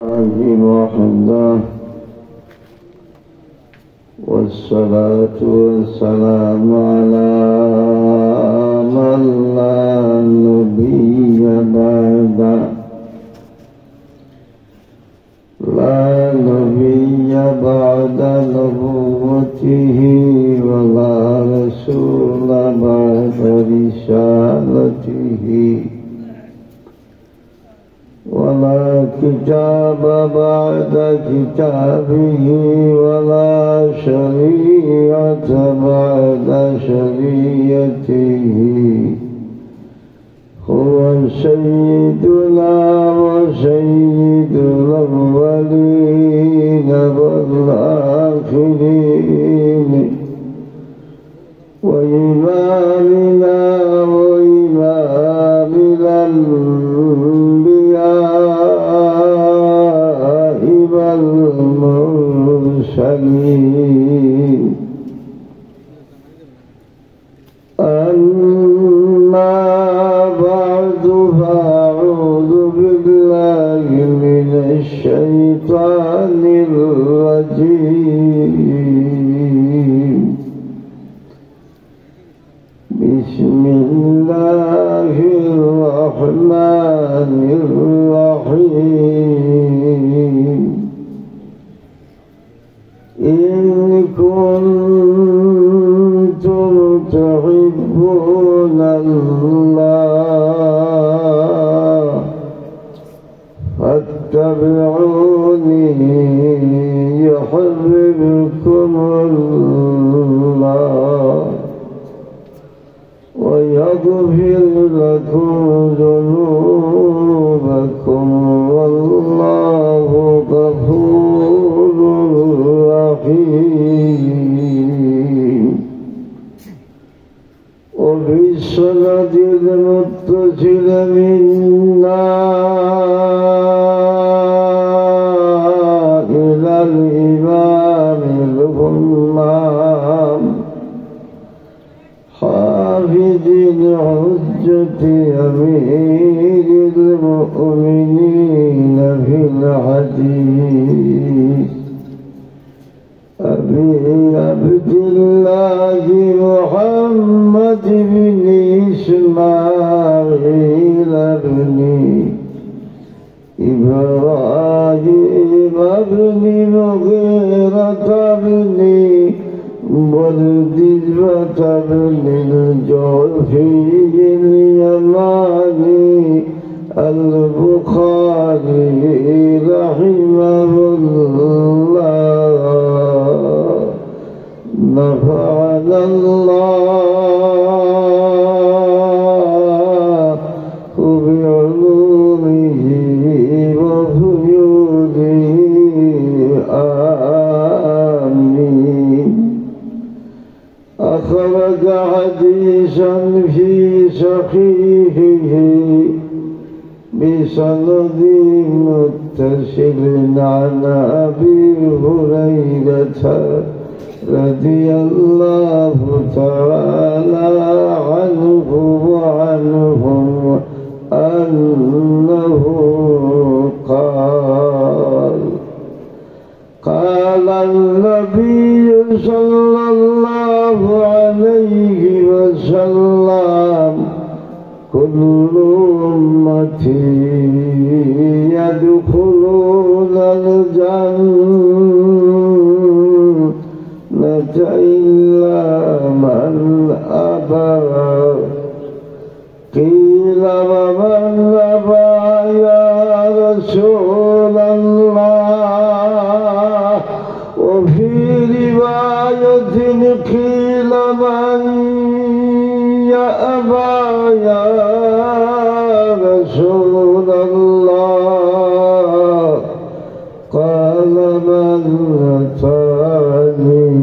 وحده والصلاة والسلام على من لا نبي بعده لا نبي بعد نبوته ولا رسول بعد رسالته ولا كتاب بعد كتابه ولا شريعة بعد شريعته هو سيدنا وسيد الأولين والآخرين وإمامنا وإمام الأنبياء والمرسلين أما بعد فأعوذ بالله من الشيطان الرجيم بسم الله الرحمن الرحيم إن كنتم تحبون الله فاتبعوني يحببكم الله ويغفر لكم ذنوبكم والله غفور رحيم وفي السند المتصل منا إلى الإمام الهمام حافظ الحجة أمير المؤمنين في الحديث أبي عبد الله محمد بن إسماعيل بن إبراهيم بن مغيرة بن والدجبة بن الجوفي اليماني البخاري رحمه الله نفعنا الله بعلومه وفيوده آمين أخرج حديثا في صحيحه بسند متصل عن أبي هريرة رضي الله تعالى عنه وعنهم أنه قال النبي صلى الله عليه وسلم كل أمتي يدخلون الجنة إلا من أبى قيل ومن أبى يا رسول الله وفي رواية قيل من يأبى يا رسول الله قال من أطاعني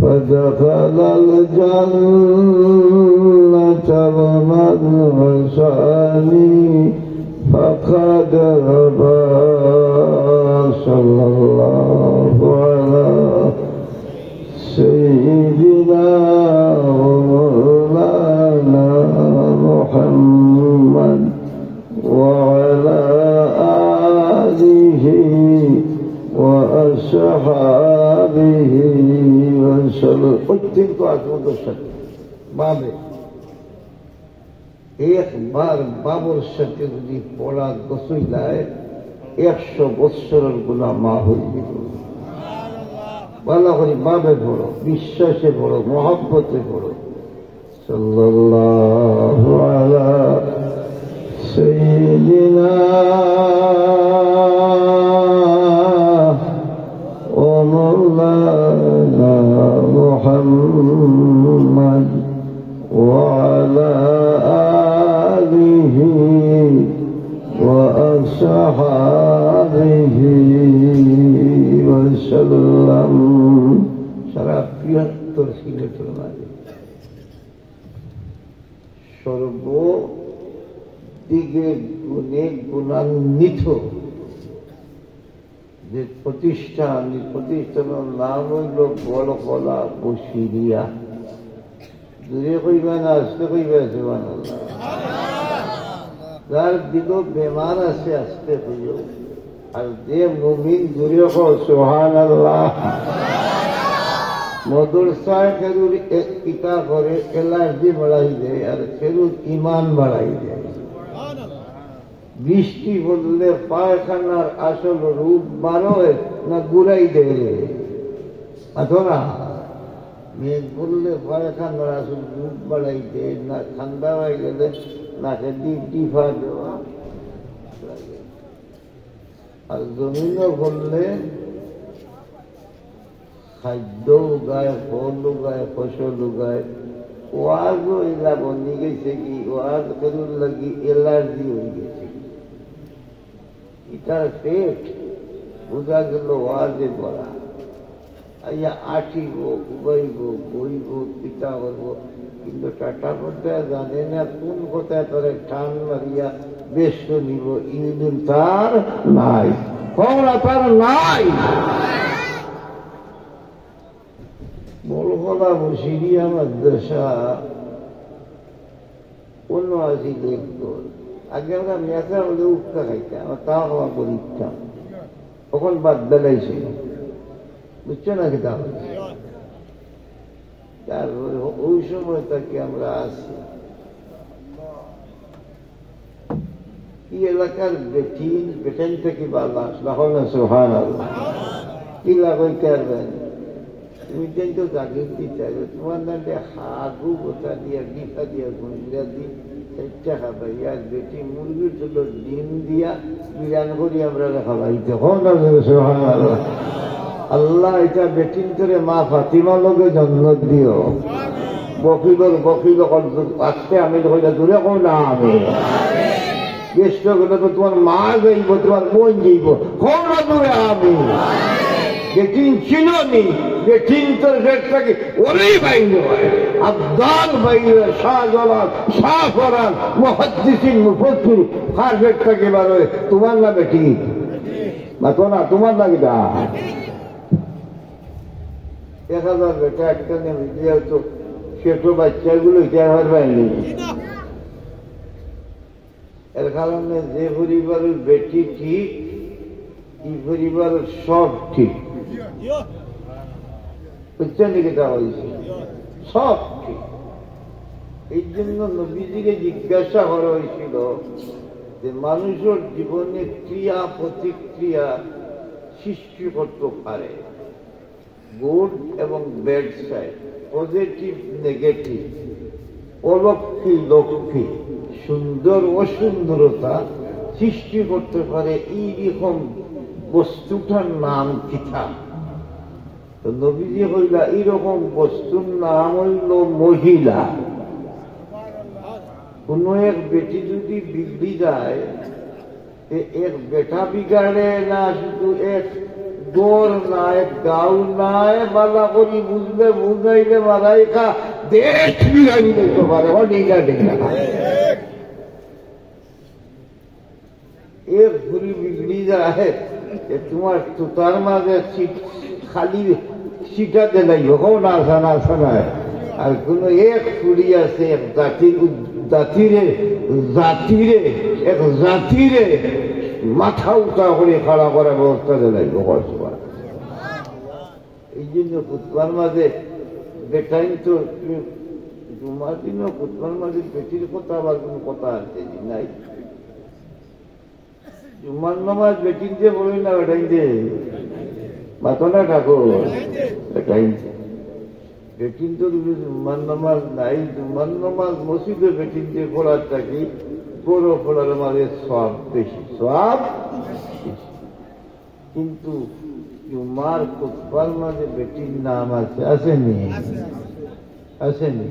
فدخل الجنة ومن عصاني فقد أبى صلى الله على سيدنا ومولانا محمد وعلى آله وأصحابه وسلم तीन को आत्मों सत्य बाबे एक बार बाबर सत्य यदि पड़ा गसुई लाए 100 বছরের গুনাহ মাফ হয়ে যাবে ভালো করে বাবে পড়ো বিশ্বাসে পড়ো মহব্বতে পড়ো সাল্লাল্লাহু আলা সাইয়্যিদিনা ওয়া মাওলানা মুহাম্মদ ওয়া আলা আলিহি ওয়া আসহাবিহি ওয়া সাল্লাম সারা ৭৫ সিলেটের মাঝে সর্বদিকে গুণে গুণান্বিত যে প্রতিষ্ঠানের নাম হইল বড়কলা বসিরিয়া দূরে কইবা না আসতে কইবা সুবহানাল্লাহ যার দিল বেমার আছে আসতে হইল আর যে মুমিন দূরে কো সুবহানাল্লাহ মদরসায় খেরুর পিতা করে এলার্জি বাড়াই দেয় আর খেরুর ইমান বাড়াই দেয় বৃষ্টি বদলে পায়খানার আসল রূপ বাড়ায় না গুড়াই দেয় অথবা মেঘ বললে পায়খানার আসল রূপ বাড়াই দেয় না ঠান্ডা হয়ে গেলে নাকে ডিফা দেওয়া আর জমিনও বললে খাদ্য উগায় ফল উগায় ফসল উগায় ওয়াজও এলা বনি গেছে কি ওয়াজ করুন লাগি এলার্জি হয়ে গেছে এটার পেট বোঝা গেল ওয়াজে পড়া আইয়া আঠিব উগাইব বইব পিতা করব কিন্তু টাটা পড়তে জানে না কোন কোথায় তারা টান মারিয়া বেশ নিব ইদিন তার নাই কমরা তার নাই বড়কলা বসিরিয়া মাদ্রাসা অন্য আজি দেখব আগে আমরা মেয়েটা হলে উঠতে খাইতাম আমার তাও খাওয়া পরীক্ষা তখন বাদ বেলাইছে বুঝছো না কি তাহলে তারপরে ওই সময় তাকে আমরা আসি এই এলাকার বেটেন থেকে বালা লাহন সুবহানাল্লাহ কি লাগাইতে পারবেন তুমি তো জাগির দিতে হবে তোমার নামে হাগু গোটা দিয়া ডিফা দিয়া গুঁজা দি একটা খাবাই আর বেটি মুরগির জন্য ডিম দিয়া বিরান করি আমরা খাবাইতে সুবহানাল্লাহ আল্লাহ এটা বেটিন করে মা ফাতিমা লোকে জন্ম দিও বকিল আসতে আমি কইলা দূরে কো না আমি জ্যেষ্ঠ গেলে তো তোমার মা যাইব তোমার বোন যাইব কোন দূরে আমি বেটিন ছিল নি বেটিন তোর রেটটাকে ওরেই বাইর হয় আব্দাল বাইর শাহজালাল শাহফরান মুহাদ্দিসিন মুফাসসির কার রেটটাকে বার হয় তোমার না বেটি মাতো না তোমার লাগে দা 1000 বেটা একটা নেমে দিয়ে তো ছোট বাচ্চাগুলো যাওয়ার বাইরে এর কারণে যে পরিবারের বেটি ঠিক এই পরিবারের সব ঠিক বুঝছেন নাকি তা হয়েছে সব ঠিক এই জন্য নবীজিকে জিজ্ঞাসা করা হয়েছিল যে মানুষের জীবনে ক্রিয়া প্রতিক্রিয়া সৃষ্টি করতে পারে গুড এবং ব্যাড সাইড পজিটিভ নেগেটিভ অলক্ষী লক্ষ্মী সুন্দর অসুন্দরতা সৃষ্টি করতে পারে এইরকম বস্তুটার নাম কিতা তো নবীজি হইলা এইরকম বস্তুর নাম হইল মহিলা কোন এক বেটি যদি বিগড়ি যায় এক বেটা বিগাড়ে না শুধু এক গড় নাই গাঁও নাই বালা করি বুঝলে বুঝাইলে মারাই খা দেশ বিগাড়ি দিতে পারে ডিগা ডিগা এক ঘুরি বিগড়ি যায় তোমার তোতার মাঝে খালি সিটা দিলাই হোক না আসা আর কোন এক ফুড়ি আছে এক জাতিরে মাথা উঠা করে খাড়া করার ব্যবস্থা দেয় করা। এই জন্য খুতবার মাঝে বেটাইন তো জুমার দিনও খুতবার মাঝে বেটির কথা আবার কোনো কথা আছে নাই। জুমার নামাজ বেটিন দিয়ে বলি না বেটাইন দিয়ে মাথা না ঠাকুর বেটাইন বেটিন তো জুমার নামাজ নাই। জুমার নামাজ মসজিদে বেটিন দিয়ে পড়ার থাকি বড় পড়ার মাঝে সব বেশি সব। কিন্তু জুমার খুতবার মাঝে বেটির নাম আছে আসেনি আসেনি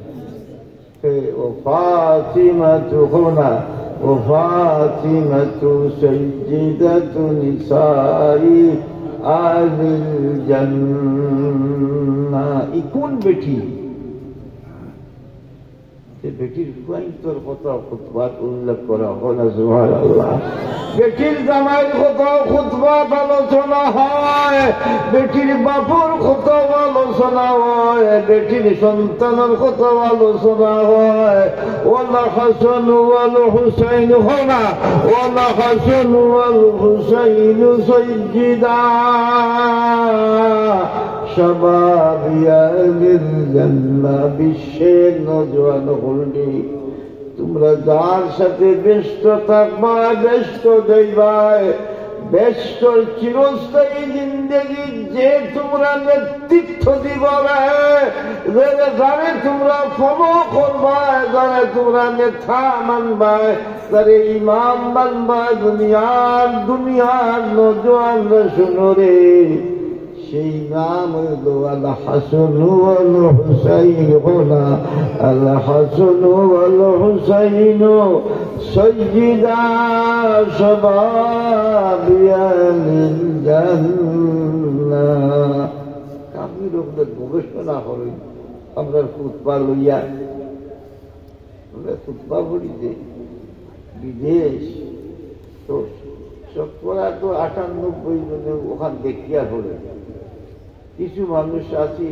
ও ফাতিমাতু হোনা ও ফাতিমাতু সাইয়্যিদাতু নিসাই আহলিল জান্নাহ। কোন বেটি? বেটির তোর কথা খুতবাত উল্লেখ করা হল সুবহানাল্লাহ। বেটির জামাই কথা খুতবাত আলোচনা হয়, বেটির বাপুর কথা আলোচনা হয়, বেটির সন্তানের কথা আলোচনা হয়। ওয়ালা হাসান ওয়াল হুসাইন হোনা ওয়ালা হাসান ওয়াল হুসাইন সাইয়্যিদা শাবাবি আহলিল জান্নাহ। বিশ্বের নওজোয়ান হলনি তোমরা যার সাথে ব্যস্ত থাকবা ব্যস্ত যাইবাই, ব্যস্ত চিরস্থায়ী জিন্দগি যে তোমরা নেতৃত্ব দিবাবে, যারে তোমরা ফলো করবা, যারে তোমরা নেতা মানবাই, যারে ইমাম মানবা, দুনিয়ার নওজোয়ানরা শুনো রে, সেই নাম হইল আল হাসান ওয়াল হুসাইন হোনা আল হাসান ওয়াল হুসাইন সাইয়্যিদা শাবাবি আহলিল জান্নাহ। আমি লোকদের গবেষণা করি আমরা খুতবা লইয়া, আমরা খুতবা বলি যে বিদেশ তো শতকরা তো 98 জনে ওখান দেখিয়া পড়ে। কিছু মানুষ আছি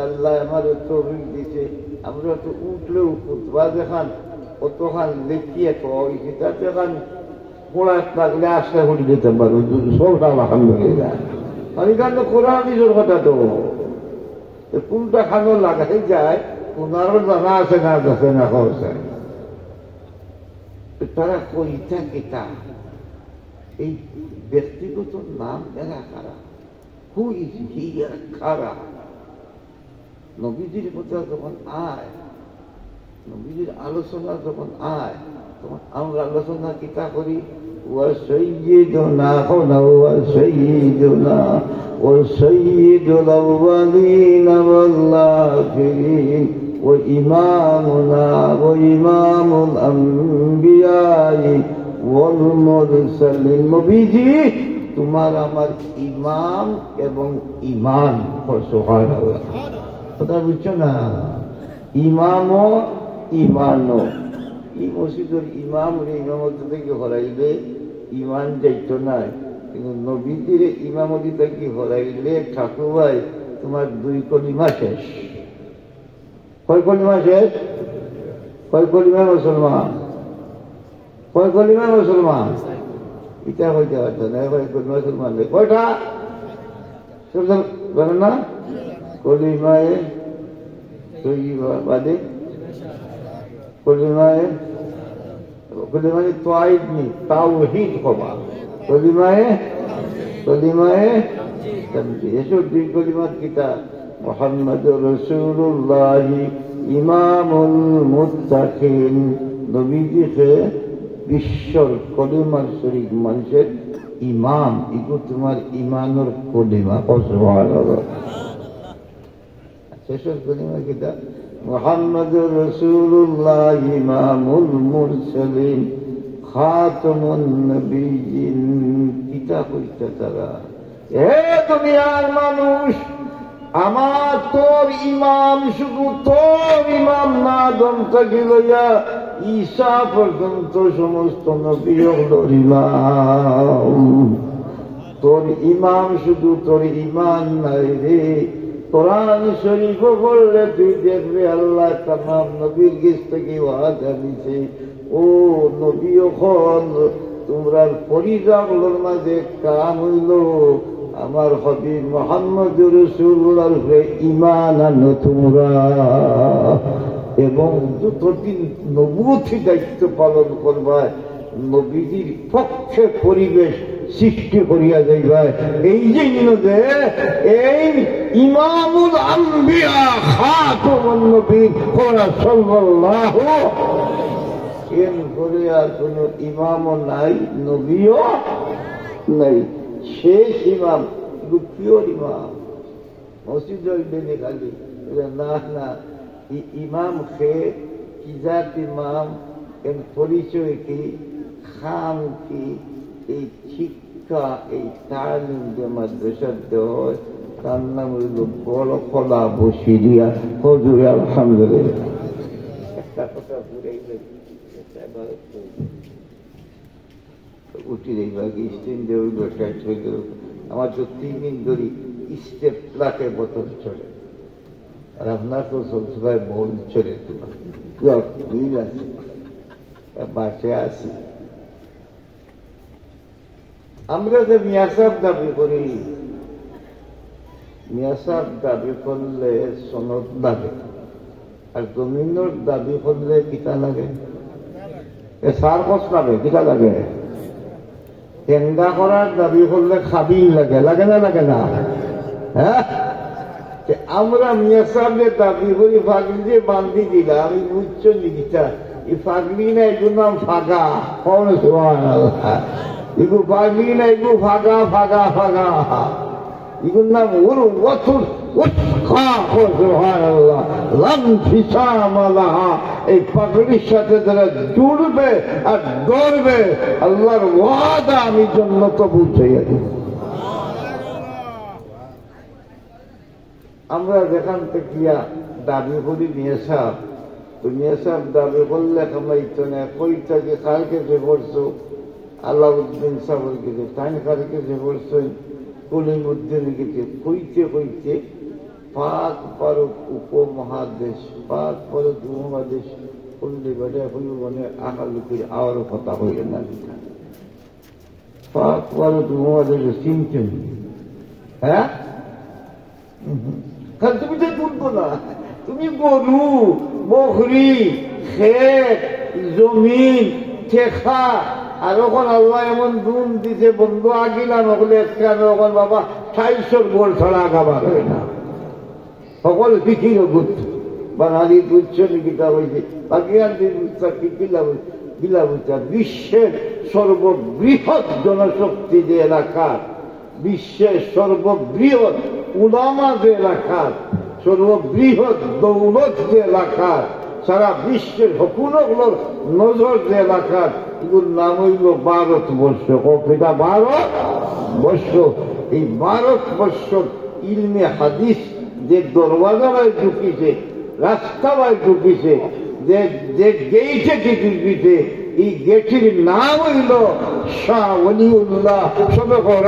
আল্লাহ আমাদের তৌফিক দিছে, আমরা তো উঠলেও খুতবা দেখান কতখান লেখিয়ে তাতে এখান পড়া লাগলে আশা করে যেতে পারো সবটা আলহামদুলিল্লাহ। আমি কারণ কোরআন নিজের কথা তো কোনটা খানো লাগাই যায় কোনারও জানা আছে না আছে না হচ্ছে তারা কইতা কেতা এই ব্যক্তিগত নাম এরা কারা, হু ইজ হি কারা। নবীজির কথা যখন আয়, নবীজির আলোচনা যখন আয় তখন আমরা আলোচনা কিতা করি ওয়া সাইয়্যিদুনা ওয়া সাইয়্যিদুনা ওয়া সাইয়্যিদুল আউয়ালিনা ওয়াল আখিরিন ওয়া ইমামুনা ওয়া ইমামুল আম্বিয়াই ওয়াল মুরসালিন। নবীজি তোমার আমার ইমাম এবং ইমান। সুবহানাল্লাহ, কথা বুঝছো না? ইমামও ইমানও। এই মসজিদের ইমাম ইমামতি থেকে হরাইলে ইমান যাইত না, কিন্তু নবীজির ইমামতি থেকে হরাইলে ঠাকুর ভাই তোমার 2 কলিমা শেষ। কয় কলিমা শেষ? কয় কলিমা মুসলমান? কয় কলিমা মুসলমান? এটা হইতে পারত না। কয় কলিমা মুসলমান কয়টা বলেন না? কলিমায় বাদে কলিমায় কলিমায় তাওহীদ নি তাওহীদ কবা কলিমায় তামজিদ। এসব 2 কলিমাত কিতা মুহাম্মাদুর রাসূলুল্লাহ ইমামুল মুত্তাকিন। নবীজিকে বিশ্বর কলিমার শরীক মানুষের ইমাম, এগুলো তোমার ইমানের কলিমা। সুবহানাল্লাহ। শেষের কলিমা কিতা মুহাম্মাদুর রাসূলুল্লাহ ইমামুল মুরসালিন খাতামুন নবিয়্যিন। কিতা কইতা তারা, হে দুনিয়ার মানুষ, আমার তোর ইমাম শুধু তোর ইমাম না, আদম থেকে লইয়া ঈসা পর্যন্ত সমস্ত নবী হলোর ইমাম। তোর ইমাম শুধু তোর ইমান নাই রে। কোরআন শরীফ পড়লে তুই দেখবে আল্লাহ তামাম নবীর কাছ থেকে ওয়াদা দিছে, ও নবী হল তোমরা পরিজাগুলোর মাঝে কাম হইল আমার হবিব মুহাম্মদ রাসূলুল্লাহর উপরে ঈমান আনো তোমরা, এবং যতদিন নবুয়তি দায়িত্ব পালন করবা নবীজির পক্ষে পরিবেশ সৃষ্টি করিয়া যাইবা। এই জন্য যে এই ইমামুল আম্বিয়া খাতামুন নবীন সাল্লাল্লাহু এর করে আর কোন ইমামও নাই, নবীও নাই, শেষ ইমাম, পিওর ইমাম। মসজিদ হইবে খালি না না, ইমাম খে কি জাত ইমাম, এর পরিচয় কি, খাম কি, এই শিক্ষা এই তালিম যে মাদ্রাসার দেওয়া হয় তার নাম হইল বড় খোলা বসিরিয়া হজুরে আলহামদুলিল্লাহ। একটা কথা পুরাইবে উঠি দেখবে স্টেন্ডে হইল টাইট হইল। আমার তো 3 দিন ধরে স্টেপ লাখে বোতল চলে, আর আপনার তো সবসময় বল চলে, তোমার মিল আছে, বাসে আছি। আমরা যে মিয়াসাব দাবি করি, মিয়াসাব দাবি করলে সনদ লাগে, আর জমিনের দাবি করলে কিতা লাগে, সার খরচ লাগে, কিতা লাগে, টেঙ্গা করার দাবি করলে খাবিল লাগে, লাগে না লাগে না? হ্যাঁ, আমরা মিয়াসাবের দাবি করি ফাগলি যে বান্ধি দিলা, আমি বুঝছ নিকিতা এই ফাগলি না, এগুলো নাম ফাগা, কখন এগু ফাগলি না, এগু ফাগা ফাগা ফাগা, এগুলোর নাম ওর ওয়াতুর এই পাগড়ির সাথে যারা জুড়বে আর দৌড়বে আল্লাহর ওয়াদা আমি জান্নাত পৌঁছাইয়া দিব। আমরা যেখান থেকে দাবি করি মিয়াসাব, তো মিয়াসাব দাবি করলে কামাইতো না, কইটা যে কালকে যে পড়ছো আলাউদ্দিন সাহেবের কিছু, তাই কালকে যে পড়ছেন কলিমুদ্দিনের কিছু, কইতে কইতে পাক ভারত উপমহাদেশ, পাক ভারত উপমহাদেশ করলে বেটা হইল মানে আকালুকির আওয়ার কথা হইল না। পাক ভারত উপমহাদেশে চিনতেন, হ্যাঁ, তুমি তো তুলবো না, তুমি গরু বকরি ক্ষেত জমিন ঠেকা, আর ওখান আল্লাহ এমন দুন দিছে বন্ধু আগিলা নকলে ওখান বাবা 2800 গোল ছাড়া আগাবার হয় না, সকল বিকির বুদ্ধ বাঙালি বুঝছ নিকিতা হয়েছে পাকিয়ান গিলা বুঝা। বিশ্বের সর্ববৃহৎ জনশক্তি যে এলাকার, বিশ্বের সর্ববৃহৎ উলামা যে এলাকার, সর্ববৃহৎ দৌলত যে এলাকার, সারা বিশ্বের সকলগুলোর নজর যে এলাকার, এগুলোর নাম হইল ভারতবর্ষ। কপিটা ভারতবর্ষ। এই ভারতবর্ষ ইলমে হাদিস যে দরওয়াজায় ঢুকিছে, রাস্তায় ঢুকিছে, যে গেইটে ঢুকিছে, এই গেটের নাম হইল শাহ ওলিউল্লাহ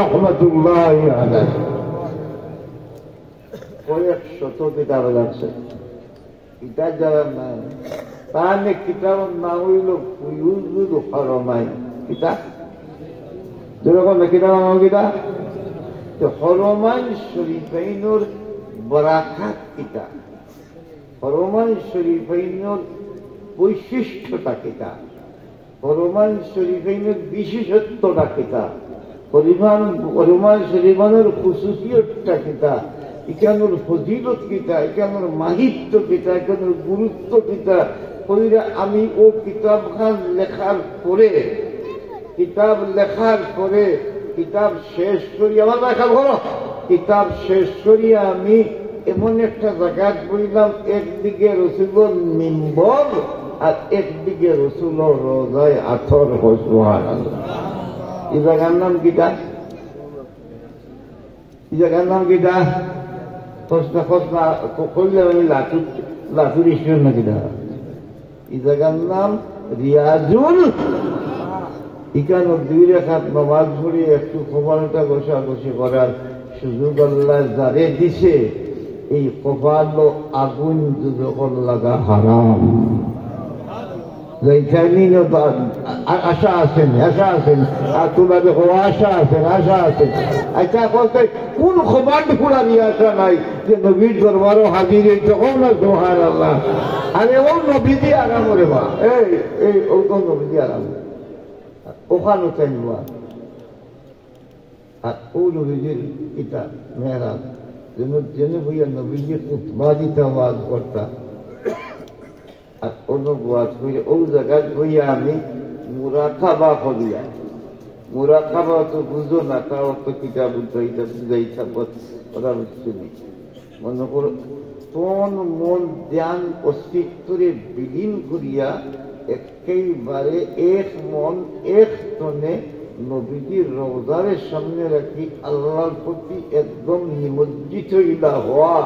রহমতুল্লাহ আলাইহি। কয়েক শত কিতাব লাগছে, কিতাব যারা নাই তাহলে কিতাবের নাম হইল ফুয়ুজুল হরমাইন। কিতাব যেরকম কিতাব নাম কিতাব হরমাইন শরীফাইনুর বরাকাত কিতাব, হরমাইন শরীফাইনুর বৈশিষ্ট্যটা কিতাব, হরমাইন শরীফাইনুর বিশেষত্বটা কিতাব, হরমাইন শরীফানুর খুসুসিয়তটা কিতাব, এখানোর ফজিলত কিতা, এখানোর মাহিত্য কিতা, এখানোর গুরুত্ব কিতা কইরা আমি ও কিতাব খান লেখার পরে, কিতাব লেখার পরে কিতাব শেষ করি, আমার লেখা বলো, কিতাব শেষ করিয়া আমি এমন একটা জায়গা বললাম, একদিকে রসুল মিম্বর আর একদিকে রসুল রোজায় আথর সুবহানাল্লাহ। এই জায়গার নাম কিতা? এই জায়গার নাম কিতা? করলে আমি লাতুর স্টেশন নাকি না, এই জায়গার নাম রিয়াজুল। এখানে 2 রাকাত নামাজ পড়ে একটু কপালটা ঘষাঘষি করার সুযোগ আল্লাহ যারে দিছে, এই কপাল আগুন যখন লাগা হারাম। আশা আছেন আর তোমরা দেখো আশা আছেন আচ্ছা বলতে কোন খবর ফুলারি আশা নাই যে নবীর দরবারও হাজির হইতে ও না সুবহানাল্লাহ। আরে ও নবীজি আরাম রে মা, এই ও তো নবীজি আরাম ওখানে চাইবা। আর ও নবীজির এটা মেহরাজ যেন বইয়া নবীজি খুতবা দিতে ওয়াজ করতা। আর অন্য ওয়াজ করিয়া ও জায়গায় বইয়া আমি মুরাকাবা করিয়া, মুরাকাবা তো বুঝো না, তাও তো কিতাব এটা বুঝাইতা ওরা বুঝছি। মনে করো তন মন ধ্যান অস্তিত্বরে বিলীন করিয়া একেবারে এক মন এক তনে নবীজির রওজারের সামনে রাখি আল্লাহর প্রতি একদম নিমজ্জিত ইলা হওয়া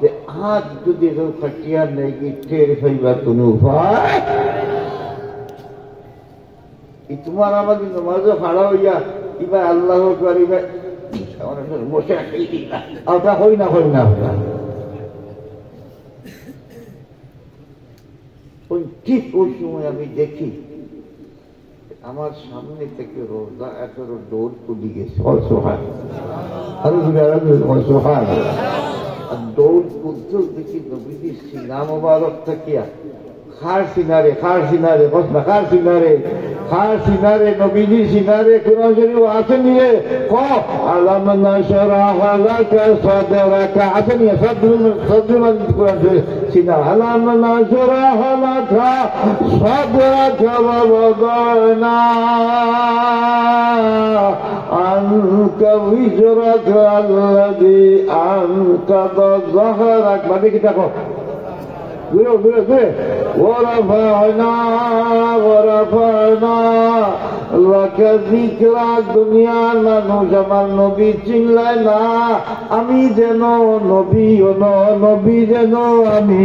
যে আজ যদি কেউ খাটিয়া নেই কি টের পাইবার কোন উপায়। তোমার আমাদের নমাজও ভাড়া হইয়া এবার আল্লাহ এবার বসে ওটা হই না ওই ঠিক ওই সময় আমি দেখি আমার সামনে থেকে রোজা একেবারে দৌড় কুদি গেছে দৌড় কুদ্দুর দেখি নবীজির সিনা মোবারক থাকিয়া খার সিনারে নবীজি সিনারে কোরআন শরীফ আছে নিয়ে আলাম নাশরাহ লাকা সাদরাকা আছে নিয়ে সদরুল কোরআন শরীফ সিনা আলাম নাশরাহ লাকা সাদরাকা ওয়া ওয়াদানা আনকা বিজরাকা আল্লাযী আনকাদা যাহরাক। মানে কি দেখো ورفعنا لك ذكرك। দুনিয়ার মানুষ আমার নবী চিনলাই না, আমি যেন নবী যেন আমি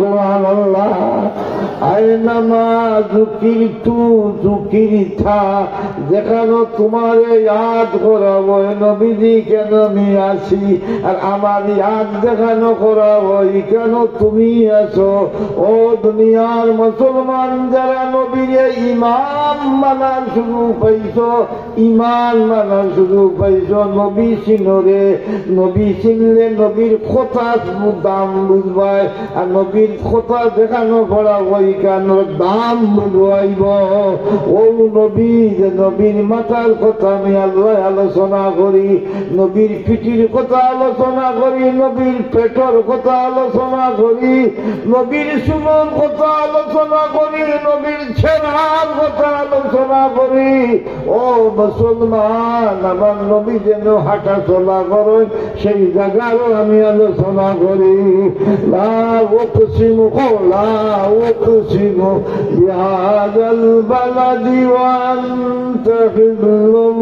সুবহানাল্লাহ। আইনামা যুকিরতা যেখানে তোমারে ইয়াদ করাবো নবীজি কেন আমি আসি, আর আমার ইয়াদ দেখানো করাবো কেন তুমি আছো। ও দুনিয়ার মুসলমান যারা নবীরে ইমান মানার সুযোগ পাইছো, নবী চিনরে, নবী চিনলে নবীর কথা দাম বুঝবাই, আর নবীর কথা দেখানো করা ওই কেন দাম বুঝবাইব। ও নবী যে নবীর মাথার কথা আমি আল্লাহ আলোচনা করি, নবীর পিঠির কথা আলোচনা করি, নবীর পেটর কথা আলোচনা করি, নবীর সুমন কথা আলোচনা করি, নবীর ছেড়ার কথা আলোচনা করি। ও মুসলমান আমার নবী যেন হাঁটা চলা করেন সেই জায়গারও আমি আলোচনা করি। লা উকসিমু বিহাযাল বালাদি ওয়া আনতা হিল্লুম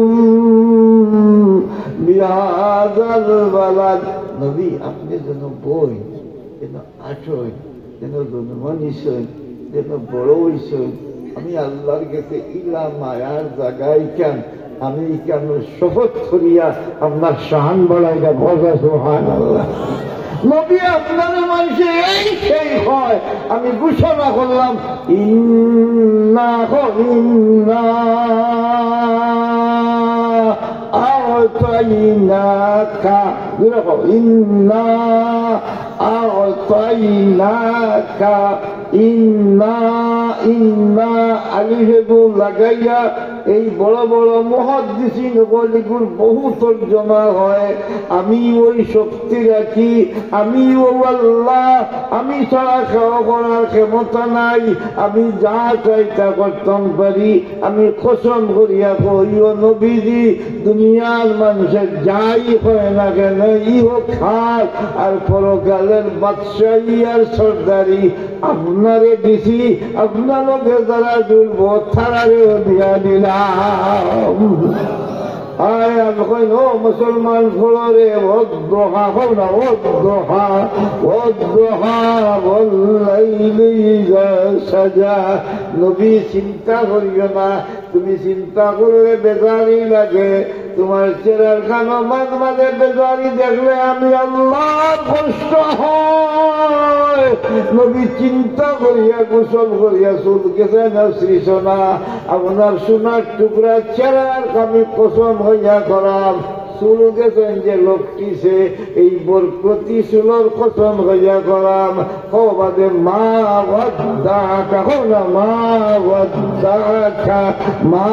বিহাযাল বালাদ। নবী আপনি যেন বই যেন আঠই যেন জন্মান হইছেন যেন বড় হইছেন, আমি আল্লাহর কাছে ইলা মায়ার জায়গায় কেন আমি কেন শপথ করিয়া আপনার শান বাড়াইয়া ভজা সুবহানাল্লাহ। নবী আপনার মানুষে এই সেই হয় আমি ঘোষণা করলাম ইন্না আ'তাইনাকা ইন্না আ'তাইনাকা ইন্না আলিহেবু লাগাইয়া এই বড় বড় মুহাদ্দিসিন ওয়ালিগুর বহু তর্জমা হয়। আমি ওই শক্তি রাখি, আমি ও আল্লাহ, আমি ছাড়া খাওয়া করার ক্ষমতা নাই, আমি যা চাই তা করতাম পারি। আমি কসম করিয়া কই ও নবীজি দুনিয়ার মানুষের যাই হয় না কেন ইহো খাস আর পরকালের বাদশাহী আর সর্দারি আপনারে দিছি, আপনাকে যারা জুলব তারারেও দিয়া দিলাম। আয় আমি কই ও মুসলমান ফলরে ওদ্দোহা হও না ওদ্দোহা ওয়াল্লাইলি ইযা সাজা। নবী চিন্তা করিও না, তুমি চিন্তা করলে বেজারি লাগে, তোমার চেহারার খানো মাঝে মাঝে বেজারি দেখলে আমি আল্লাহ কষ্ট হয়। নবী চিন্তা করিয়া গোসল করিয়া চুল গেছে না শ্রীসোনা আপনার সোনার টুকরা চেরার আমি কসম হইয়া করাম চুল গেছেন যে লোকটিছে এই বরকতি চুলোর কসম হইয়া করাম বাদে মা বাদ্দাকা হোনা মা বাদ্দাকা মা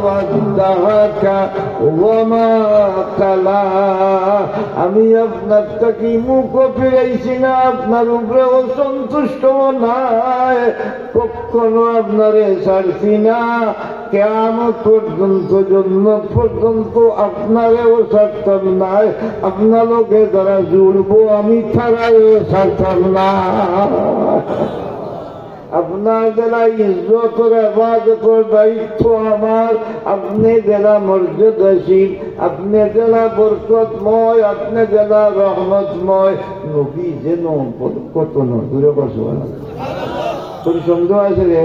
বাদ্দাকা ওমা কালা আমি আপনার তাকে মুখ ফিরাইছি না আপনার উপরে অসন্তুষ্ট নাই কখনো আপনারে ছাড়ছি না কিয়ামত পর্যন্ত জন্য পর্যন্ত আপনারেও ছাড়তাম নাই আপনার লোকে দ্বারা জুড়বো আমি তারাও ছাড়তাম না আপনার দ্বারা ইজ্জত ইবাদতের দায়িত্ব আমার আপনি দ্বারা মর্যাদাশীল আপনি দ্বারা বরকতময় আপনি দ্বারা রহমতময় নবী যেন কত দূরে বসব না তোর সন্দেহ আছে রে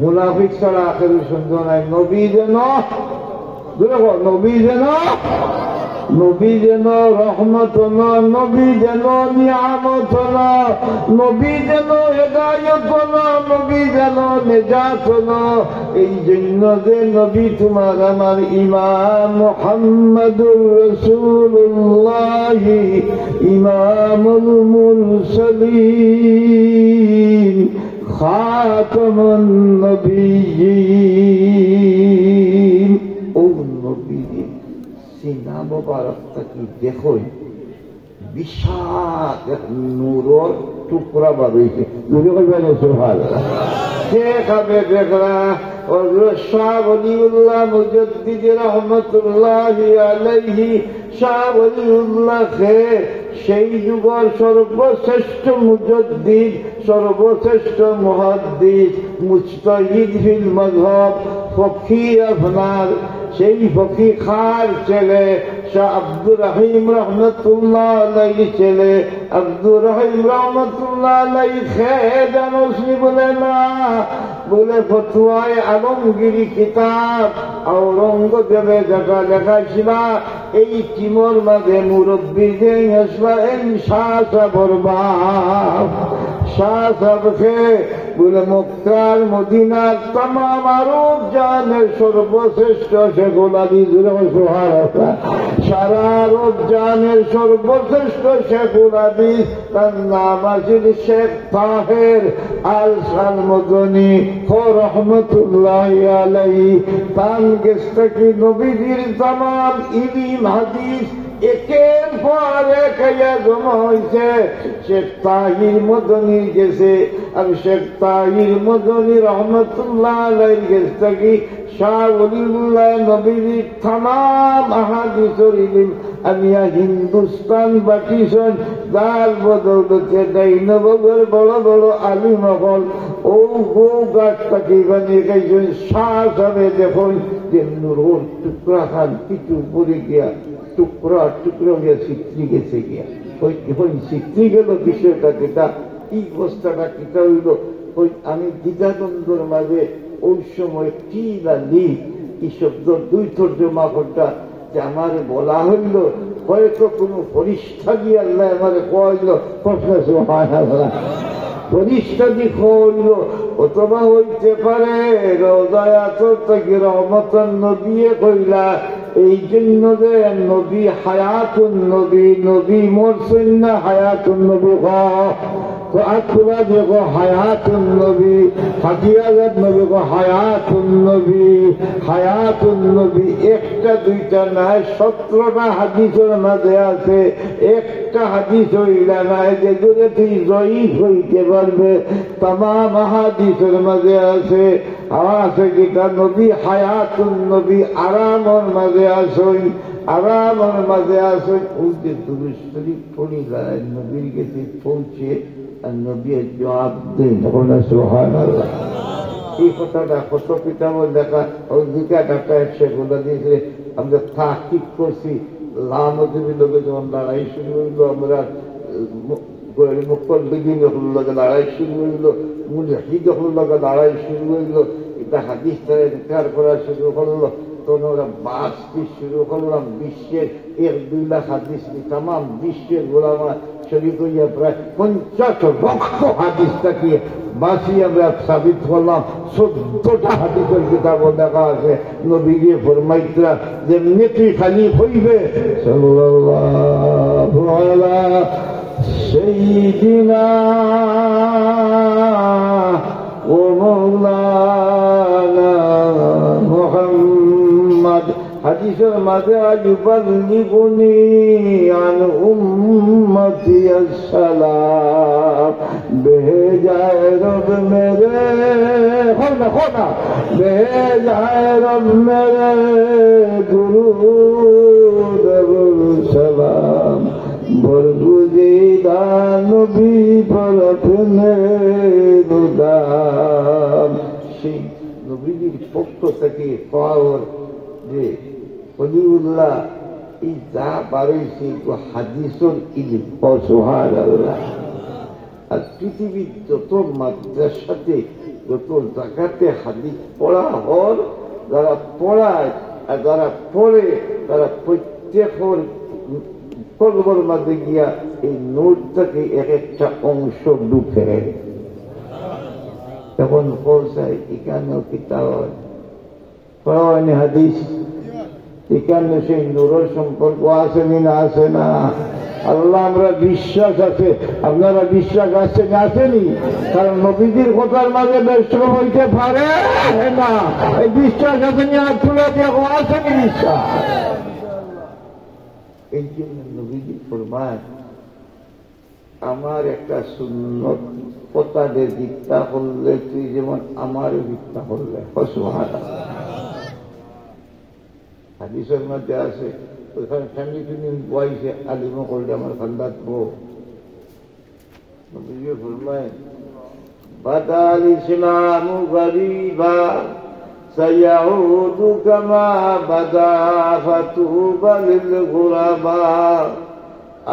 মুনাফিক ছাড়া আখের সন্দেহ নাই নবী যেন দূরে নবী যেন নবী যেন রহমত না নবী যেন নিয়ামত না নবী যেন হেদায়ত না নবী যেন নেজাত না এই জন্য যে নবী তোমার আমার ইমাম মুহাম্মদুর রাসূলুল্লাহ ইমামুল মুরসালিন খাতামুন নবিয়্যিন ও নবী সিনা মোবারকটা কি দেখো বিশাল নূরের টুকরা বাড়িয়েছে দেখাবে দেখরা শাহ ওলিউল্লাহ মুজাদ্দিদ রহমতুল্লাহি আলাইহি শাহ ওলিউল্লাহ সেই যুগের সর্বশ্রেষ্ঠ মুজাদ্দিদ সর্বশ্রেষ্ঠ মুহাদ্দিস মুজতাহিদ ফিল মাযহাব ফকিহ আপনার সেই ফকিহ খার ছেলে শাহ আব্দুর রহিম রহমতুল্লাহ আলাইহি ছেলে আব্দুর রহিম রহমতুল্লাহ আলাইহি জানোসনি বলে না বলে ফতুয়ায় আলমগিরি কিতাব ঔরঙ্গজেবে যেটা লেখাইছিল এই টিমর মাঝে মুরব্বী যে শাহ সাহর বাপ শাহ সাহকে বলে মক্কার মদিনার तमाम আরব জানের সর্বশ্রেষ্ঠ শেখুল হাদিস সারা আরব জানের সর্বশ্রেষ্ঠ শেখুল হাদিস তার নাম আছিল শেখ তাহের আল সালমদনী রহমতুল্লাহ আলাইহি তান গেছে কি নবীজির तमाम ইলম হাদিস একের পর এক জমা হয়েছে শেখ তাহির মদনী গেছে আর শেখ তাহির মদনী রহমতুল্লাহ আলাইহির গেছে কি শাহ ওলিউল্লাহ নবীজির तमाम আহাদিসের ইলম আমিয়া হিন্দুস্তান বাটিছেন যার বদৌলতে দৈনবগর বড় বড় আলিম হল ও গো গাছটাকে বানিয়ে গেছেন শাহ সাহেব দেখুন যে নুরুর টুকরা খান কিছু পড়ে গিয়া টুকরা টুকরা হইয়া সিক্রি গেছে গিয়া ওই সিক্রি গেল বিষয়টা যেটা এই অবস্থাটা কিটা হইল ওই আমি দ্বিধাদ্বন্দ্বের মাঝে ওই সময় কি না লি এই শব্দ দুই তর্জমা করটা যে আমার বলা হইল হয়তো কোনো ফরিস্তা দিয়ে আল্লাহ আমার কইল ফরিস্তা দিয়ে কইল অথবা হইতে পারে রোজায় আসর থেকে রহমতন নবী কইলা এই জন্য যে নবী হায়াতুন নবী নবী মরছেন না হায়াতুন নবী আত্মা দেখো হায়াতুন নবী হাদিয়াত নবী গো হায়াতুন নবী একটা দুইটা নাই 17টা হাদিসের মাঝে আছে একটা হাদিস হইলা নাই যে দূরে তুই জয়ীফ হইতে পারবে तमाम হাদিসের মাঝে আছে আছে কিটা নবী হায়াতুন নবী আরামের মাঝে আসই আরামের মাঝে আসই ওই যে দুরূদ শরীফ পড়িলা নবীর কাছে পৌঁছে আর নবী জবাব দেন সুবহানাল্লাহ এই কথাটা কত কিতাবও দেখা ওই দুটা ডাক্তার একসাথে দিয়েছে আমরা তাহকিক করছি লামজুবি লোকে যখন লড়াই শুরু হইল আমরা মুক্তল বিধি যখন লোকে লড়াই শুরু হইল মুজাহিদ যখন লোকে লড়াই শুরু হইল এটা হাদিস তারা করা শুরু করলো তখন ওরা বাসটি শুরু করলাম বিশ্বের 1-2 লাখ হাদিস তাম বিশ্বের গোলামা শরীর করিয়া প্রায় 50 লক্ষ হাদিস তাকিয়ে বাসি আমরা সাবিত করলাম 14টা হাদিসের কিতাব দেখা আছে নবীজি ফরমাইতরা যেমনি তুই খালি হইবে সাল্লাল্লাহু আলা সাইয়্যিদিনা ও মাওলানা মুহাম্মদ হাদিসের মাঝে আয়ুবাল্লিগুনি আন উম্মতি আসসালাম বেজায় রব মেরে খোনা বেজায় রব মেরে দুরূদ সালাম বরগুজিদা নবী পর আপনে দুদাম সেই নবীর পক্ষ থেকে পাওয়ার যে ওলিউল্লাহ এই যা বাড়াইছে হাদিসুল ইলম ও সুবহানাল্লাহ। আর পৃথিবীর যত মাদ্রাসাতে যত জায়গাতে হাদিস পড়া হল যারা পড়ায় আর যারা পড়ে তারা প্রত্যেকের কলবর মাঝে গিয়া এই নোটটাকে এক একটা অংশ ঢুকে তখন পৌঁছায় এখানেও কিতাব পড়ানি হাদিস এখানে সেই নূরের সম্পর্ক আসেনি না আসে না আল্লাহ আমরা বিশ্বাস আছে আপনারা বিশ্বাস আছে না আসেনি কারণ নবীজির কথার মাঝে ব্যস্ত হইতে পারে না এই বিশ্বাস আসেনি আর তুলে দেখো আসেনি বিশ্বাস এই জন্য নবীজি ফরমায় আমার একটা সুন্নত কথাদের ভিত্তা করলে তুই যেমন আমারও ভিত্তা করলে সুবহানাল্লাহ। হাদিসের মধ্যে আছে ওইখানে ফ্যামিলি বয়সে আলিমও করলে আমার খান্দাত বউ নবীজি ফরমায় বাদাল ইসলামু গরিবা سيعود كما بدا فتوبى للغرباء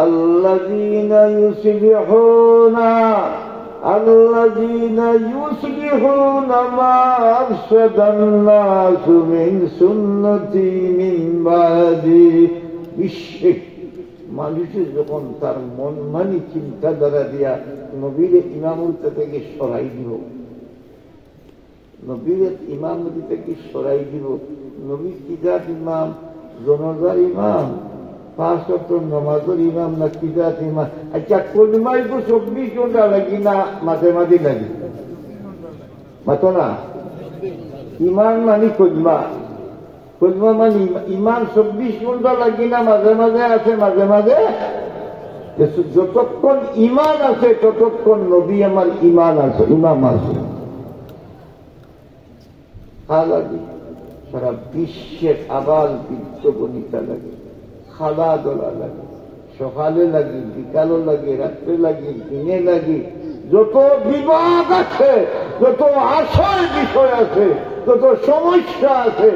الذين يصلحون ما أفسد الناس من سنتي من بعدي বিশ্বে মানুষের যখন তার মন মানি চিন্তাধারা দিয়া নবীর ইমামতি থেকে সরাই দিব নবীর ইমামতি থেকে সরাই দিব নবীর কিজাত ইমাম জনজার ইমাম 5 ওয়াক্ত নামাজের ইমাম না কিজাত ইমাম আচ্ছা কলমাই তো 24 ঘন্টা লাগি না মাঝে মাঝে লাগি মাতো না ইমান মানে কলমা মানে ইমান 24 ঘন্টা লাগি না মাঝে মাঝে আছে মাঝে মাঝে যতক্ষণ ইমান আছে ততক্ষণ নবী আমার ইমান আছে ইমাম আছে লাগে সারা বিশ্বের আবাল বৃদ্ধ বনিতা লাগে খালা দোলা লাগে সকালে লাগে বিকালও লাগে রাত্রে লাগে দিনে লাগে যত বিভাগ আছে যত আশার বিষয় আছে যত সমস্যা আছে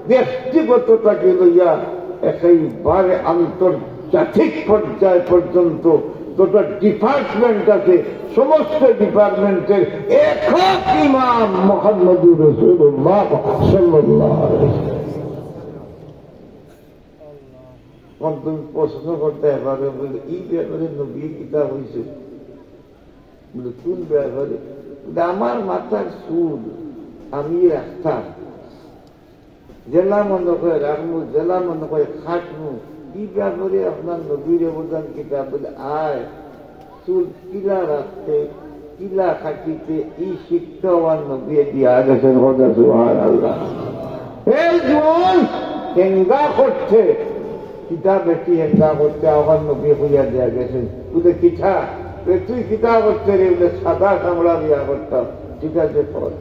ব্যক্তিগতটাকে লইয়া একেবারে আন্তর্জাতিক পর্যায় পর্যন্ত যত ডিপার্টমেন্ট আছে সমস্ত ডিপার্টমেন্টের একক ইমাম মুহাম্মদুর রাসূলুল্লাহ সাল্লাল্লাহু আলাইহি ওয়াসাল্লাম। তুমি প্রশ্ন করতে এবারে বলে এই ব্যাপারে নবী কিতাব হয়েছে বলে কোন ব্যাপারে আমার মাথার চুল আমি রাখতাম জেলা মনে করে রাখবো জেলা মনে করে খাটবো এই ব্যাপারে আপনার নবীর অবদান কিতাব বলে আয় চুল কিলা রাখতে কিলা খাটিতে এই শিক্ষা আমার নবী দিয়া গেছেন সুবহানাল্লাহ। এই জোন হেঙ্গা করছে কিতাব একটি হেঙ্গা করছে আমার নবী হইয়া দেওয়া গেছেন তুই কিঠা তুই কিতা করছে রে বলে সাদা কামড়া বিয়া করতাম ঠিক আছে ফল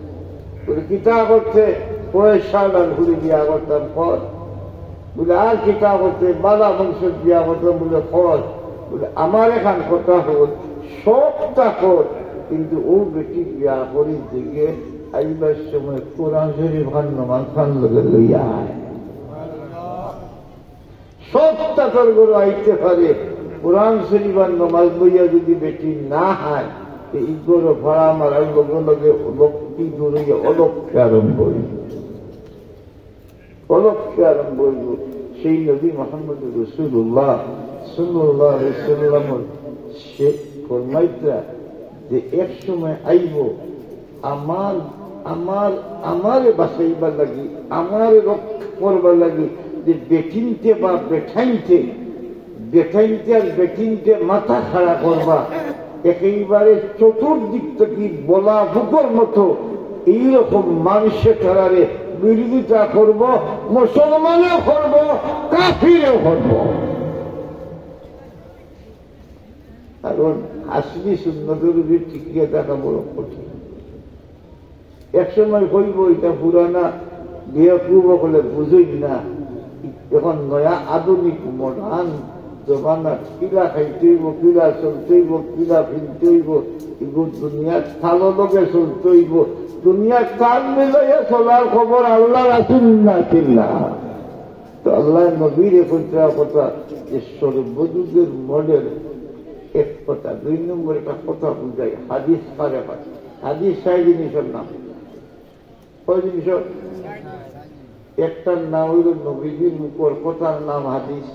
বলে কিতা করছে পয়সা ডাল ঘুরে বিয়া করতাম ফল বলে আর কিতা করছে বালা বংশ বিয়া করতাম বলে ফল বলে আমার এখান কথা হল সবটা কর কিন্তু ও বেটি বিয়া করি দিকে আইবার সময় কোরআন শরীফ খান নমাজ খান লগে লইয়া আয় সবটা কর গরু আইতে পারে কোরআন শরীফ আর নমাজ লইয়া যদি বেটি না হয় এই গরু ভাড়া মারার লগে লগে ভক্তি দূরে অলক্ষে আরম্ভ হইল পলককে আরম্ভ হইব সেই নবী মোহাম্মদ রাসূলুল্লাহ সাল্লাল্লাহু আলাইহি ওয়াসাল্লাম সে ফরমাইতা যে এক সময় আইব আমারে বাঁচাইবার লাগি, আমারে রক্ষা করবার লাগি, যে বেঠিনতে বা বেঠাইনতে আর বেঠিনতে মাথা খাড়া করবা, একেবারে চতুর্দিক থেকে বলা বুকর মতো এইরকম মানুষের তারারে বিরোধিতা করব, মুসলমানও করব, কাফিরও করব। কারণ আসলি সুন্নতের উপর টিকিয়ে থাকা বড় কঠিন। একসময় কইব এটা পুরানা বেয়াকুব বলে বুঝই না, এখন নয়া আধুনিক মডার্ন জমানা, কিলা খাইতে হইব, কিলা চলতে হইব, কিলা ফিরতে হইব, এগুলো দুনিয়ার স্থানের লোকে চলতে হইব। দুনিয়ার স্থান মিলাইয়া চলার খবর আল্লাহ রাসূল না ছিল না। তো আল্লাহ নবীর কথা যে সর্বযুগের মডেল এক কথা। 2 নম্বর একটা কথা বুঝাই, হাদিস পারে পারে। হাদিস 6 জিনিসের নাম। কয় জিনিস? একটার নাম হইল নবীজির মুখর কথার নাম হাদিস,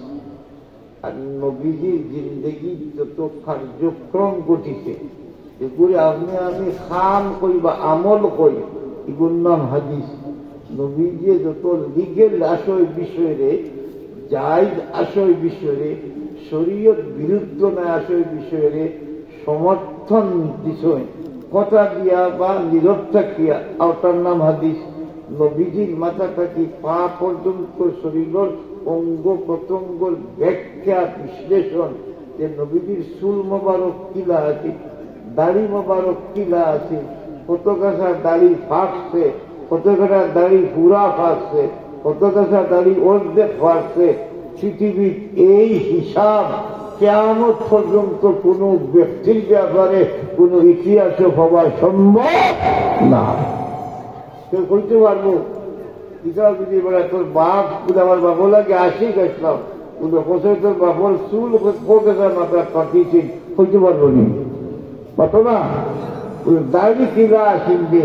আর নবীজির জিন্দগি যত কার্যক্রম ঘটিছে এগুলি আমি খাম করি বা আমল করি, এগুলোর নাম হাদিস। নবীজি যত লিগেল আশয় বিষয়ে, জায়েজ আশয় বিষয়ে, শরীয়ত বিরুদ্ধ না আশয় বিষয়ে সমর্থন বিষয় কথা দিয়া বা নিরর্থক দিয়া, ওটার নাম হাদিস। নবীজির মাথা থাকি পা পর্যন্ত শরীরের অঙ্গ প্রত্যঙ্গর ব্যাখ্যা বিশ্লেষণ, যে নবীজির চুল মোবারক কিলা আছে, দাড়ি মোবারক কিলা আছে, কত কাছা দাড়ি ফাটছে, কত কাছা দাড়ি পুরা ফাটছে, কত কাছা দাড়ি অর্ধেক ফাটছে। পৃথিবীর এই হিসাব কিয়ামত পর্যন্ত কোন ব্যক্তির ব্যাপারে কোন ইতিহাসে হওয়া সম্ভব না। কেউ কইতে পারবো কিতাব যদি বলে তোর বাপ, আমার বাবু লাগে 80 গেছিলাম, তোর বাবুর চুল মাথা কাটিয়েছেন, কইতে পারবো নি? কত না দাড়ি কিলা আসিনবে,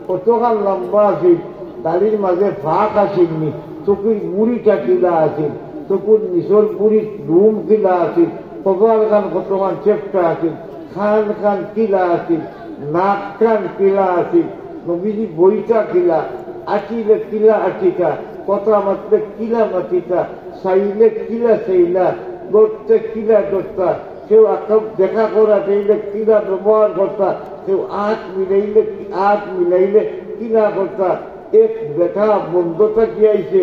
কতখান লম্বা আছে, দাড়ির মাঝে ফাঁক আসেননি, চোখের মুড়িটা কিলা আছে, চোখের নিচর মুড়ির রুম কিলা আছে, কপাল খান কতখান চেপটা আছে, খান খান কিলা আছে, নাক খান কিলা আছে, নবীজি বইটা কিলা, আটিলে কিলা আটিকা, কথা মাত্রে কিলা মাটিকা, চাইলে কিলা চাইলা, গড়তে কিলা গড়তা, কেউ দেখা করা চাইলে কিলা ব্যবহার করতা, কেউ আট মিলাইলে কিলা করতা। এক বেটা বন্ধতা কি আইছে,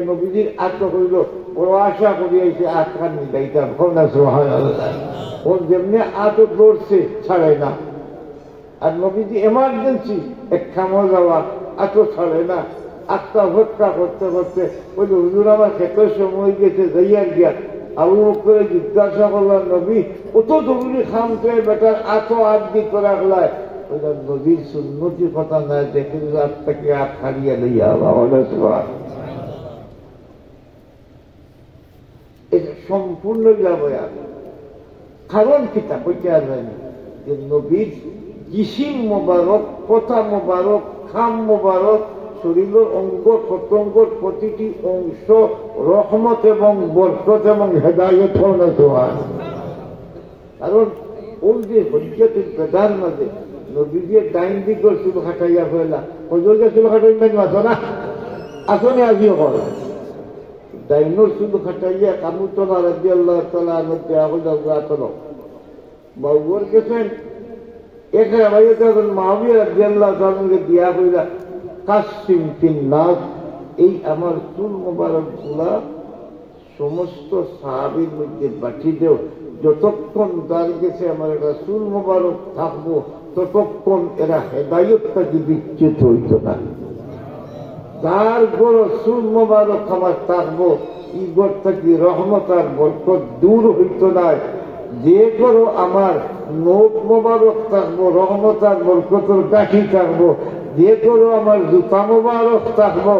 নবীজির আত্ম করিল, ওর আশা করি আইছে আটখান মিলাইতাম। ওর যেমনি আত লড়ছে ছাড়াই না, আর নবীজি এমার্জেন্সি এক খামো যাওয়া এত ছাড়ে না। আত্মা হত্যা করতে করতে বলছে হুজুর আমার খেতের সময় গেছে, যাইয়ার গিয়া আবু বকর জিজ্ঞাসা করলাম, নবী অত জরুরি খাম তো বেটার এত আদি করে রাখলায়? ওইটা নবীর সুন্নতির কথা না, দেখে আত্মাকে আট হারিয়ে লইয়া এটা সম্পূর্ণ বয়া। কারণ কিতা কইতে আসবেন যে নবীর জিসিম মোবারক, কথা মোবারক, খাম মোবারক, শরীরের অঙ্গ প্রত্যঙ্গর প্রতিটি অংশ রহমত এবং বরকত এবং হেদায়ত হয়। কারণ ওই যে হজ্জতুল বেদার মাঝে নবীজির ডাইন দিকের চুল খাটাইয়া ফেলা, হজরকে চুল খাটাইবেন আসো না, আসনে আজিও করে ডাইনোর চুল খাটাইয়া কামুতলা রাদিয়াল্লাহু তাআলা আনহু দেয়া হইল গাতল বাবুর গেছেন। এখানে মাহবিয়া রাদিয়াল্লাহু তাআলা দিয়া হইলা কাসিম ফিন্নাস, এই আমার চুল মোবারক গুলা সমস্ত সাহাবীর মধ্যে বাটি দেও, যতক্ষণ তার গেছে আমার একটা চুল মোবারক থাকবো ততক্ষণ এরা হেদায়তটাকে বিচ্যুত হইত না। যার গড় চুল মোবারক আমার থাকবো এই গড় থেকে রহমত আর বরকত দূর হইত না। যে করো আমার নোট মোবারক থাকবো, রহমত আর বরকতের কাঠি থাকবো। যে করো আমার জুতা মোবারক থাকবো,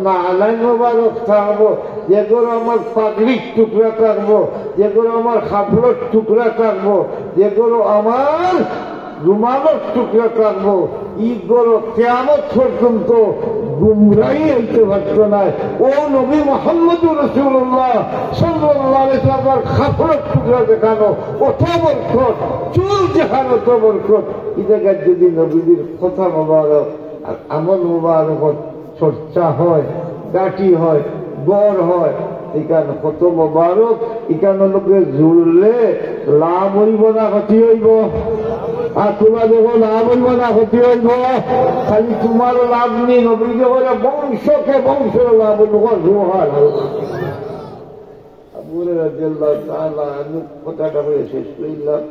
না আলাই মোবারক থাকবো। যে করো আমার পাগলির টুকরা থাকবো, যে করো আমার খাবলোর টুকরা থাকবো, যে করো আমার রুমালের টুকরা থাকবো। ই গড় কিয়ামত পর্যন্ত গুমরাহি হইতে পারত না। ও নবী মুহাম্মদুর রাসূলুল্লাহ সাল্লাল্লাহু আলাইহি ওয়াসাল্লামের খাফরত টুকরা দেখানো অত বরকত, চুল দেখানো অত বরকত। এই জায়গায় যদি নবীদের কথা মোবারক আর আমল মোবারকত চর্চা হয়, গাঠি হয়, গড় হয়, এখানে কত মোবারক। এখানে লোকে জুড়লে লাভ হইব না ক্ষতি হইব? আর তোমার যখন লাভ হইব না ক্ষতি হইব? খালি তোমার লাভ নেই, নবীকে বলে বংশকে বংশের লাভ হইব। রোহার আবুরে রাদিয়াল্লাহু তাআলা আনহু কথাটা বলে শেষ করলাম।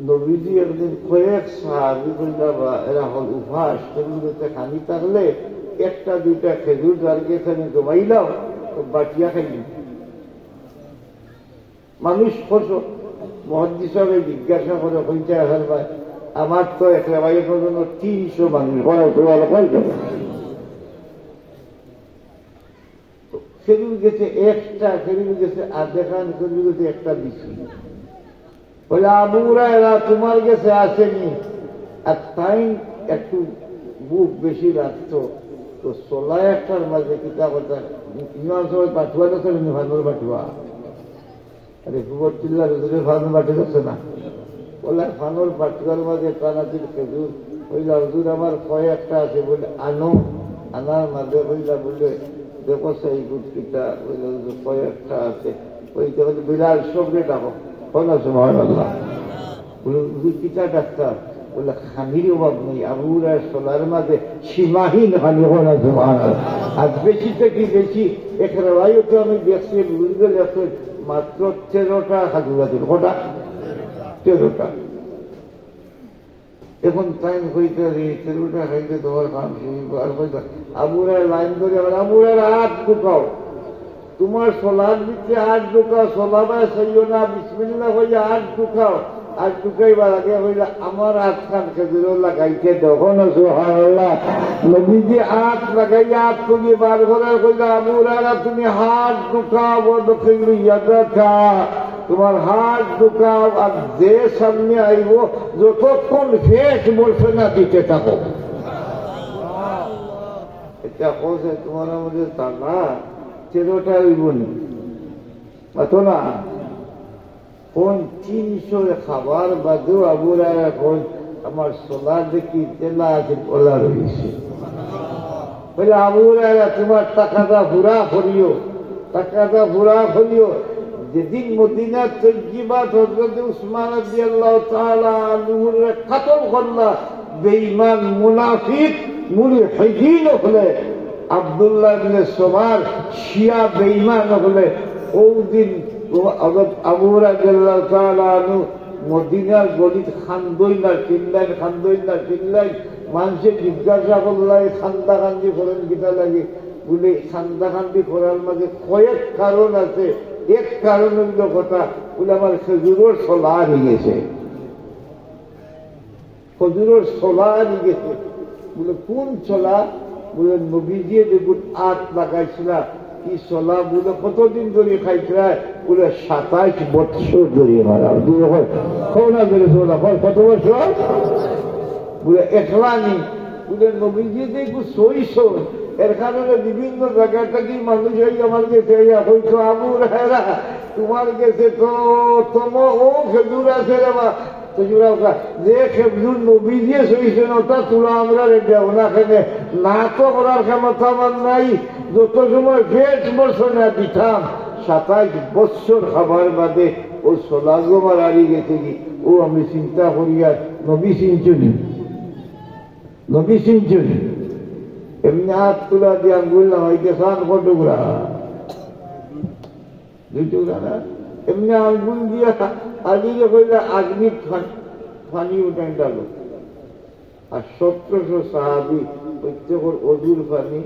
নবীজি একদিন কয়েক সাহাবী কইলা এরা হল উপাস, সেগুলোতে খানি থাকলে একটা দুইটা খেজুর দাঁড়িয়ে এখানে জমাইলাম, বাটিয়া খাইনি। মানুষ মহাদ্দিস সাহেব জিজ্ঞাসা করে কইতে আসার ভাই, আমার তো একটা ভাইয়ের পর্যন্ত 300 মানুষ খেজুর গেছে একটা, খেজুর গেছে আধা খান, খেজুর গেছে একটা দিছি। বলে আবুরা এরা তোমার কাছে আসেনি, আর তাই একটু বুক বেশি রাখতো, তো 16 একটার মাঝে কিতা কথা ইমাম সবাই পাঠুয়া দেখে ভানুর পাঠুয়া। আরে গোবর চিল্লা রোদরে ফানুর পাঠে যাচ্ছে না, বলে ফানুর পাঠুয়ার মাঝে কানাতির খেজুর হইলা হুজুর আমার কয়েকটা আছে, বলে আনো। আনার মাঝে হইলা বলে দেখো সেই গুট কিতা বলে কয়েকটা আছে, ওইটা বলে বিড়াল সবরে ডাকো। সুবহানাল্লাহ। বলে কিতা ডাক্তার? বলে খানির অভাব নেই, আবুরা সোলার মাঝে সীমাহীন খানি। সুবহানাল্লাহ। আজ বেশি থেকে বেশি এখানে তো আমি দেখছি বুঝতে যাচ্ছি মাত্র 13টা খাজুর আছে। কটা? 13টা। এখন টাইম হইতে 13টা খাইতে তোমার কাম শুরু। আবুরা লাইন ধরে আবুরার হাত ঢুকাও, তোমার সোলার দিচ্ছে হাত ঢুকাও, সোলাবায় সইও না, বিসমিল্লাহ হইয়া হাত ঢুকাও। আর ঢুকাইবার আগে হইলে আমার হাত খান খেজুর লাগাইতে তখন। সুবহানাল্লাহ। নবীজি হাত লাগাইয়া হাত তুলি বার করার কইলা আবুরা তুমি হাত ঢুকাও, দেখা তোমার হাত ঢুকাও, আর যে সামনে আইব যতক্ষণ শেষ বলছে না দিতে থাকো। এটা কছে তোমার আমাদের তালা 13টা হইব না না। কোন 300 খাবার বাদেও আবুরা এখন আমার সোলার দেখি তেলা আছে ওলা রয়েছে। বলে আবুরা তোমার টাকাটা ঘুরা করিও, টাকাটা ঘুরা করিও। যেদিন মদিনা তৈজিবাত হযরত উসমান রাদিয়াল্লাহু তাআলা আনহুর কতল করলা বেঈমান মুনাফিক মুলহিদিন হলে, আব্দুল্লাহ ইবনে সুমার শিয়া বেঈমান হলে, ওই দিন আবু রাদিয়াল্লাহু তাআলা আনহু মদিনার গলিত খান্দইলা চিল্লাই মানুষের জিজ্ঞাসা করলাই খান্দা খান্দি করেন কিতা লাগে? বলে খান্দা খান্দি করার মাঝে কয়েক কারণ আছে। এক কারণ হইল কথা বলে আমার খেজুরের সোলা হারিয়ে গেছে, খেজুরের সোলা হারিয়ে গেছে। বলে কোন সোলা? বলে নবীজি দেখুন আট লাগাইছিলা কি সোলা? বলে কতদিন ধরে খাইছিলা? বলে 27 বছর ধরে মারা। কত বছর? বলে একলা নেই। বলে নবীজি দেখুন সইস, এর কারণে বিভিন্ন জায়গা থেকে মানুষ আমার গেছে হয়তো আবুর হেরা তোমার গেছে তো ও খেজুর আছে রে বা যে খেজুর নবী দিয়ে সইছেন ওটা তুলা আমরা দেও না খেলে না তো করার ক্ষমতা আমার নাই। যত সময় ফেস বছর না দিতাম 27 বছর খাবার বাদে ও সোলাগো মারি গেছে কি ও আমি চিন্তা করিয়া নবী চিনচুনি এমনি হাত তুলা দিয়ে বললাম হইতে সান কটুকরা 2 টুকরা না এমনি আঙ্গুল দিয়া আজকে কইলে আগ্নি পানি উঠাই গেল। আর 1700 সাহাবি প্রত্যেকের অজুর পানি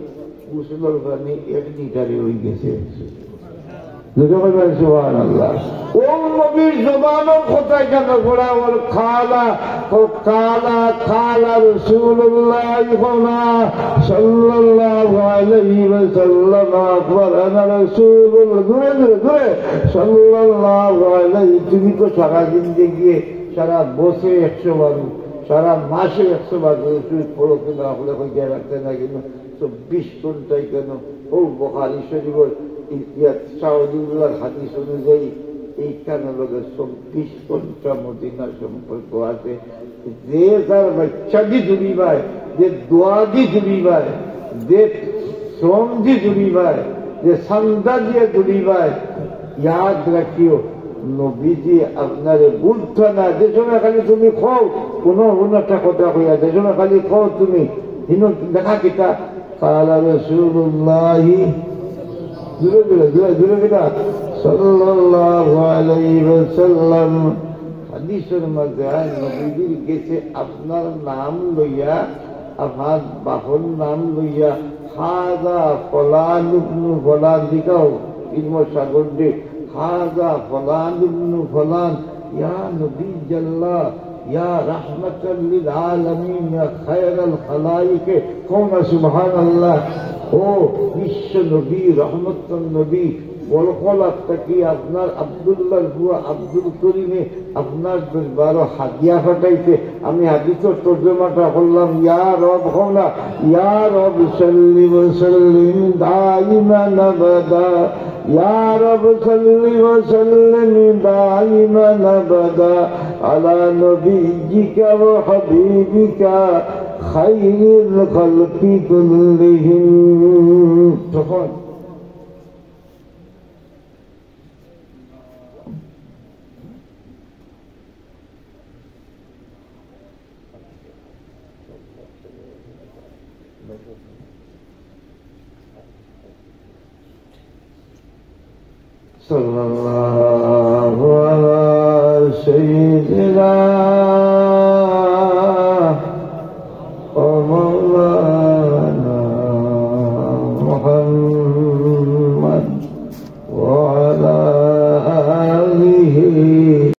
গুসলের পানি 1 লিটারে হয়ে গেছে। সুবহানাল্লাহ। ও নবীর জবানের কথায় কেন ঘোরা ওর খালা রাসূলুল্লাহ সাল্লাল্লাহু আলাইহি ওয়াসাল্লাম আকবার আনা রাসূলুল্লাহ দূরে সাল্লাল্লাহু আলাইহি। তুমি তো সারা জিন্দেগি সারা বছরে 100 বার সারা মাসে 100 বার শরীফ পড়ো কেন, আপনি গিয়ে রাখতে না কেন, 24 ঘন্টায় কেন। ও বুখারী শরীফের সাউদিউল্লাহর হাদিস অনুযায়ী এইখানে লোকের 24 ঘন্টা মদিনার সম্পর্ক আছে। যে তার বাচ্চা দি জুড়িবায়, যে দোয়া দি জুড়িবায়, যে শ্রম দি জুড়িবায়, যে সান্দা দিয়ে জুড়িবায়, ইয়াদ রাখিও নবীজি আপনারে বুঝতো না। যে সময় খালি তুমি খাও, কোনো একটা কথা হইয়া, যে সময় খালি খাও তুমি দেখা কিতা কালা রাসূলুল্লাহি দূরে দূরে দূরে দূরে কিতা সাল্লাল্লাহু আলাইহি ওয়াসাল্লাম হাদিসের মধ্যে নবীজির গেছে আপনার নাম লইয়া, আপনার বাপর নাম লইয়া, হাজা ফলান ইবনু ফলান লিখাও ইলম সাগর দে, হাজা ফলান ইবনু ফলান ইয়া নবীজাল্লাহ ইয়া রাহমাতাল লিল আলামিন ইয়া খায়রাল খালাইক। কোন সুবহানাল্লাহ। ও বিশ্ব নবী, রহমতুল নবী, বলকলাত থাকি আপনার আব্দুল্লাহর বুয়া আব্দুল করিমে আপনার দরবারে হাদিয়া পাঠাইতে। আমি হাদিসের তর্জমাটা করলাম, ইয়া রব হোনা ইয়া রব সাল্লি ওয়া সাল্লিম দাইমান আবাদা, ইয়া রব সাল্লি ওয়া সাল্লিম দাইমান আবাদা আলা নবিয়্যিকা ওয়া হাবিবিকা খায়রুল খালকি কুল্লিহিম। তখন sallallahu ala sayyidina